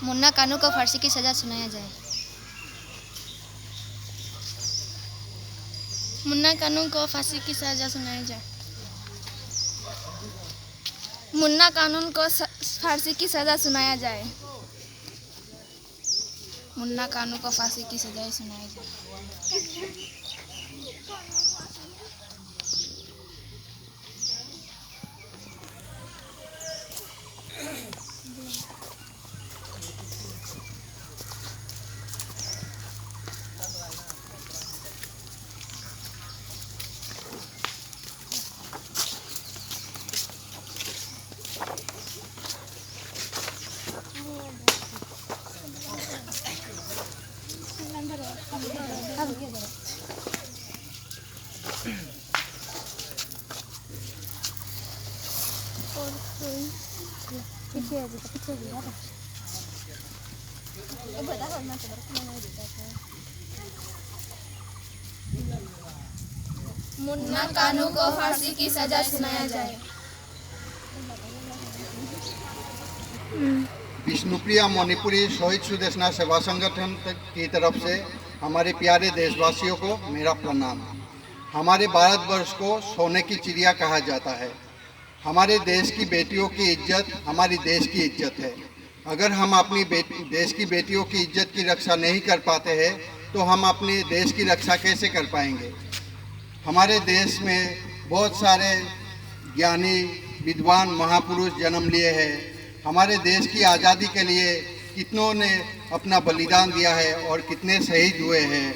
मुन्ना कानू को फांसी की सज़ा सुनाया जाए। मुन्ना कानू को फांसी की सज़ा सुनाया जाए। मुन्ना कानून को फांसी की सज़ा सुनाया जाए। मुन्ना कानू को फांसी की सज़ा सुनाया जाए। मुन्ना कानू को फांसी की सज़ा सुनाया जाए। विष्णुप्रिया मणिपुरी शहीद सुदेशना सेवा संगठन की तरफ से हमारे प्यारे देशवासियों को मेरा प्रणाम। हमारे भारतवर्ष को सोने की चिड़िया कहा जाता है। हमारे देश की बेटियों की इज्जत हमारी देश की इज्जत है। अगर हम अपनी देश की बेटियों की इज्जत की रक्षा नहीं कर पाते हैं तो हम अपने देश की रक्षा कैसे कर पाएंगे। हमारे देश में बहुत सारे ज्ञानी विद्वान महापुरुष जन्म लिए हैं। हमारे देश की आज़ादी के लिए कितनों ने अपना बलिदान दिया है और कितने शहीद हुए हैं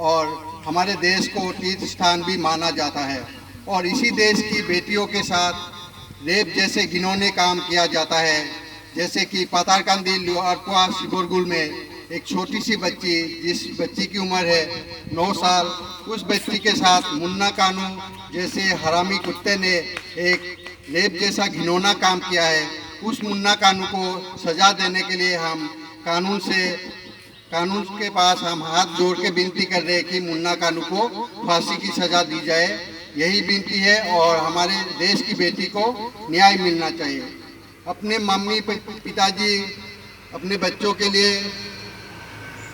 और हमारे देश को तीर्थ स्थान भी माना जाता है। और इसी देश की बेटियों के साथ रेप जैसे घिनौने काम किया जाता है। जैसे कि पातारकांदी लोअरपुआ शिबोरगुल में एक छोटी सी बच्ची, जिस बच्ची की उम्र है 9 साल, उस बच्ची के साथ मुन्ना कानू जैसे हरामी कुत्ते ने एक रेप जैसा घिनौना काम किया है। उस मुन्ना कानू को सज़ा देने के लिए हम कानून के पास हम हाथ जोड़ के विनती कर रहे हैं कि मुन्ना कानू को फांसी की सज़ा दी जाए। यही विनती है और हमारे देश की बेटी को न्याय मिलना चाहिए। अपने मम्मी पिताजी अपने बच्चों के लिए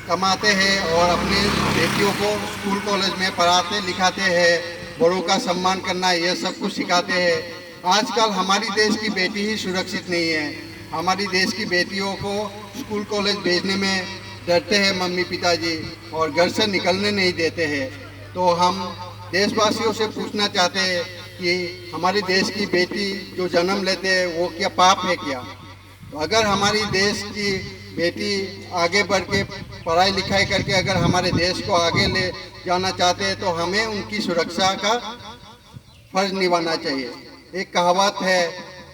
कमाते हैं और अपनी बेटियों को स्कूल कॉलेज में पढ़ाते लिखाते हैं, बड़ों का सम्मान करना यह सब कुछ सिखाते हैं। आजकल हमारी देश की बेटी ही सुरक्षित नहीं है। हमारी देश की बेटियों को स्कूल कॉलेज भेजने में डरते हैं मम्मी पिताजी और घर से निकलने नहीं देते हैं। तो हम देशवासियों से पूछना चाहते हैं कि हमारे देश की बेटी जो जन्म लेते हैं वो क्या पाप है क्या। तो अगर हमारी देश की बेटी आगे बढ़ के पढ़ाई लिखाई करके अगर हमारे देश को आगे ले जाना चाहते हैं तो हमें उनकी सुरक्षा का फर्ज निभाना चाहिए। एक कहावत है,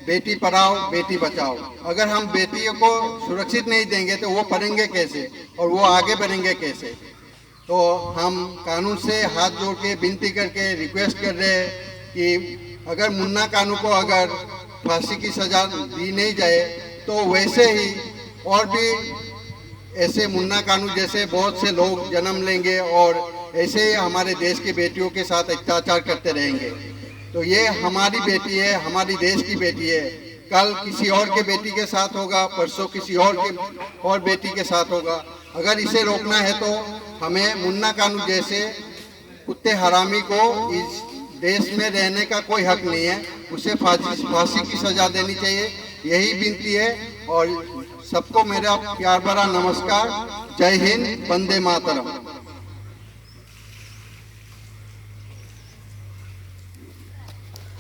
बेटी पढ़ाओ बेटी बचाओ। अगर हम बेटियों को सुरक्षित नहीं देंगे तो वो पढ़ेंगे कैसे और वो आगे बढ़ेंगे कैसे। तो हम कानून से हाथ जोड़ के विनती करके रिक्वेस्ट कर रहे हैं कि अगर मुन्ना कानू को अगर फांसी की सज़ा दी नहीं जाए तो वैसे ही और भी ऐसे मुन्ना कानू जैसे बहुत से लोग जन्म लेंगे और ऐसे ही हमारे देश की बेटियों के साथ अत्याचार करते रहेंगे। तो ये हमारी बेटी है, हमारी देश की बेटी है। कल किसी और के बेटी के साथ होगा, परसों किसी और बेटी के साथ होगा। अगर इसे रोकना है तो हमें मुन्ना कानू जैसे कुत्ते हरामी को इस देश में रहने का कोई हक नहीं है। उसे फांसी की सज़ा देनी चाहिए। यही विनती है और सबको मेरा प्यार भरा नमस्कार। जय हिंद, वंदे मातरम।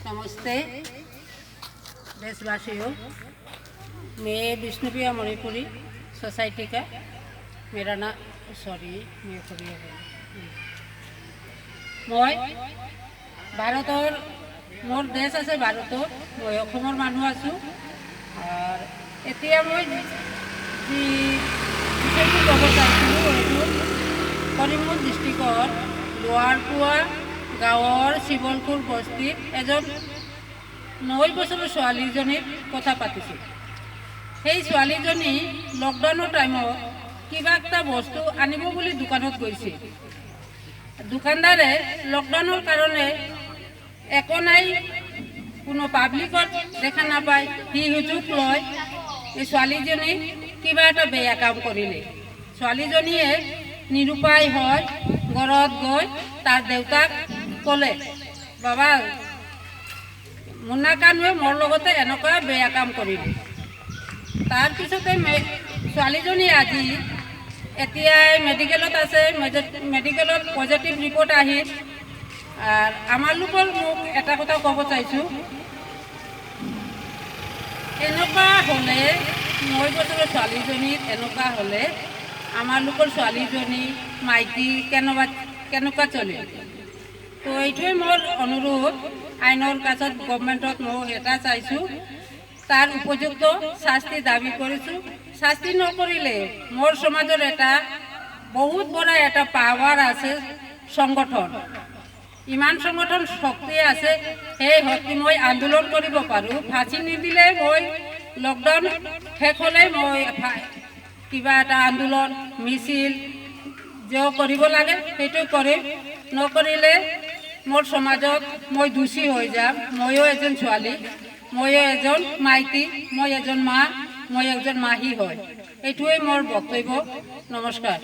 नमस्ते देशवासियों, मैं विष्णुप्रिया मणिपुरी सोसाइटी का मेरा नाम मैं भारतर मोर देश आछे भारतर मैं अखोमर मानुह आछो और एतिया मैं जी विषयटी कब चाहूँ करीमगंज डिस्ट्रिक्टर लोअरपुआ गाँवर शिवलपुर बस्तीत एजन 9 बছৰৰ ছোৱালীজনীৰ কথা পাতিছোঁ। সেই ছোৱালীজনী লকডাউনৰ টাইমত কিবা একটা বস্তু আনিব বুলি দোকানত গৈছিল। দোকানদাৰে লকডাউনৰ কাৰণে একো নাই, কোনো পাব্লিকত দেখা নাপায়, সি সুযোগ লয় এই ছোৱালীজনী কিবা এটা বেয়া কাম কৰিলে। ছোৱালীজনীয়ে নিৰুপায় হয় ঘৰত গৈ তাৰ দেউতাক ক'লে, বাবা মুন্না কানুৱে মোৰ লগতে এনেকুৱা বেয়া কাম কৰিলে। তাৰপিছতে ছোৱালীজনী আজি এতিয়া মেডিকেলত আছে, মেডিকেলত পজিটিভ ৰিপৰ্ট আহিল। আর আমার লোকের মোক এটা কথা কব চাইছো, এনেকুৱা হলে 9 বছরের ছোৱালীজনীর এনেকুৱা হলে আমার লোকের ছোৱালীজনী মাইকী কেনেকুৱা চলে। তো এইটোৱে মোৰ অনুৰোধ আইনৰ কাছত গভৰ্ণমেণ্টত মই এটা চাইছোঁ, তাৰ উপযুক্ত শাস্তি দাবী কৰিছোঁ। শাস্তি নকৰিলে মোৰ সমাজৰ এটা বহুত বড় এটা পাৱাৰ আছে সংগঠন, ইমান সংগঠন শক্তি আছে, সেই শক্তি মই আন্দোলন কৰিব পাৰোঁ। ফাঁচি নিদিলে মই লকডাউন শেষ হ'লে মই কিবা এটা আন্দোলন মিছিল যে কৰিব লাগে সেইটো কৰিম। নকৰিলে মোৰ সমাজত মই দোষী হৈ যাম। ময়ো এজন ছোৱালী, ময়ো এজন মাইকী, মই এজন মা, মই এজন মাহী হয়। এইটোৱে মোৰ বক্তব্য। নমস্কাৰ।